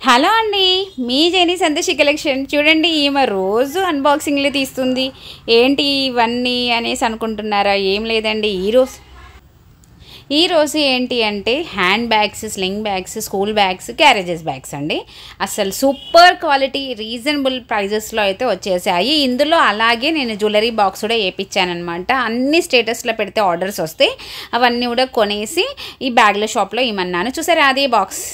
Hello అండి, మీ Jenny సందేశి collection చూడండి. ఈమె రోజు అన్బాక్సింగ్లు తీస్తుంది. ఏంటి ఇవన్నీ అనేసి అనుకుంటున్నారా? ఏం లేదండి. ఈరోజు ఏంటి అంటే hand bags, sling bags, school bags, carriages bags అండి. అసలు సూపర్ క్వాలిటీ రీజనబుల్ ప్రైజెస్లో అయితే వచ్చేసాయి. ఇందులో అలాగే నేను జ్యువెలరీ బాక్స్ కూడా వేయించానమాట. అన్ని స్టేటస్లో పెడితే ఆర్డర్స్ వస్తాయి. అవన్నీ కూడా కొనేసి ఈ బ్యాగ్ల షాప్లో ఇమ్మన్నాను. చూసారా, అదే బాక్స్.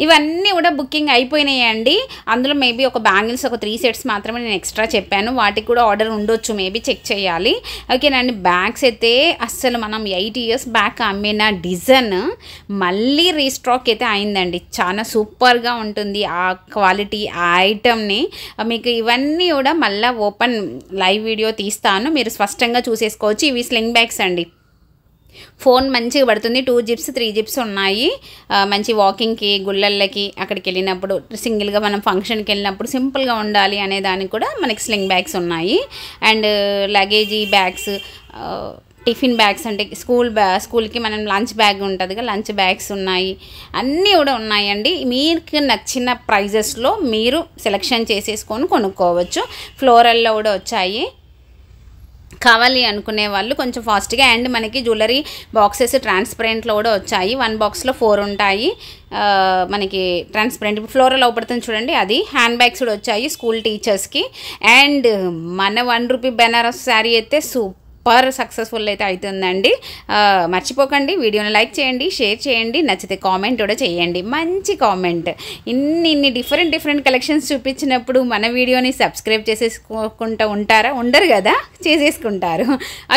ఇవన్నీ కూడా బుకింగ్ అయిపోయినాయండి. అందులో మేబీ ఒక బ్యాంగిల్స్ ఒక 3 సెట్స్ మాత్రమే నేను ఎక్స్ట్రా చెప్పాను. వాటికి కూడా ఆర్డర్ ఉండొచ్చు, మేబీ చెక్ చేయాలి. ఓకేనండి. బ్యాగ్స్ అయితే అస్సలు మనం 8 ఇయర్స్ బ్యాక్ అమ్మిన డిజైన్ మళ్ళీ రీస్టాక్ అయితే అయిందండి. చాలా సూపర్గా ఉంటుంది ఆ క్వాలిటీ, ఆ ఐటమ్ని. మీకు ఇవన్నీ కూడా మళ్ళీ ఓపెన్ లైవ్ వీడియో తీస్తాను, మీరు స్పష్టంగా చూసేసుకోవచ్చు. ఇవి స్లింగ్ బ్యాగ్స్ అండి. ఫోన్ మంచిగా పడుతుంది. 2 జిప్స్ 3 జిప్స్ ఉన్నాయి. మంచి వాకింగ్కి, గుళ్ళల్లకి, అక్కడికి వెళ్ళినప్పుడు సింగిల్గా మనం ఫంక్షన్కి వెళ్ళినప్పుడు సింపుల్గా ఉండాలి అనే దానికి కూడా మనకి స్లింగ్ బ్యాగ్స్ ఉన్నాయి. And luggage bags, tiffin bags అంటే స్కూల్కి మనం లంచ్ బ్యాగ్ ఉంటుంది కదా, లంచ్ బ్యాగ్స్ ఉన్నాయి. అన్నీ కూడా ఉన్నాయండి. మీకు నచ్చిన ప్రైజెస్లో మీరు సెలెక్షన్ చేసేసుకొని కొనుక్కోవచ్చు. ఫ్లోరల్లో కూడా వచ్చాయి. కావాలి అనుకునే వాళ్ళు కొంచెం ఫాస్ట్గా. అండ్ మనకి జ్యువెలరీ బాక్సెస్ ట్రాన్స్పరెంట్లో కూడా వచ్చాయి. 1 బాక్స్లో 4 ఉంటాయి. మనకి ట్రాన్స్పరెంట్ ఫ్లోరల్ అవుపడుతుంది చూడండి, అది. హ్యాండ్ బ్యాగ్స్ కూడా వచ్చాయి స్కూల్ టీచర్స్కి. అండ్ మన 1 రూపీ బెనారస్ శారీ అయితే సూపర్ సక్సెస్ఫుల్ అయితే అవుతుందండి. మర్చిపోకండి, వీడియోని లైక్ చేయండి, షేర్ చేయండి, నచ్చితే కామెంట్ కూడా చేయండి. మంచి కామెంట్. ఇన్ని డిఫరెంట్ కలెక్షన్స్ చూపించినప్పుడు మన వీడియోని సబ్స్క్రైబ్ చేసేసుకుంటూ ఉంటారా? ఉండరు కదా, చేసేసుకుంటారు.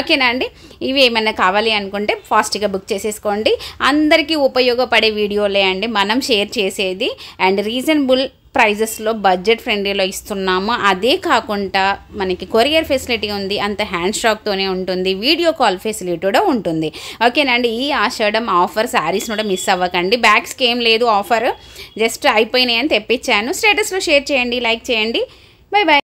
ఓకేనా అండి. ఇవి ఏమైనా కావాలి అనుకుంటే ఫాస్ట్గా బుక్ చేసేసుకోండి. అందరికీ ఉపయోగపడే వీడియోలే అండి మనం షేర్ చేసేది. అండ్ రీజనబుల్ ప్రైజెస్లో బడ్జెట్ ఫ్రెండ్లీలో ఇస్తున్నాము. అదే కాకుండా మనకి కొరియర్ ఫెసిలిటీ ఉంది. అంత హ్యాండ్ స్టాక్తోనే ఉంటుంది. వీడియో కాల్ ఫెసిలిటీ కూడా ఉంటుంది. ఓకేనండి. ఈ ఆషాఢం ఆఫర్ శారీస్ కూడా మిస్ అవ్వకండి. బ్యాగ్స్కి ఏం లేదు ఆఫర్, జస్ట్ అయిపోయినాయి అని తెప్పించాను. స్టేటస్లో షేర్ చేయండి, లైక్ చేయండి. Bye bye.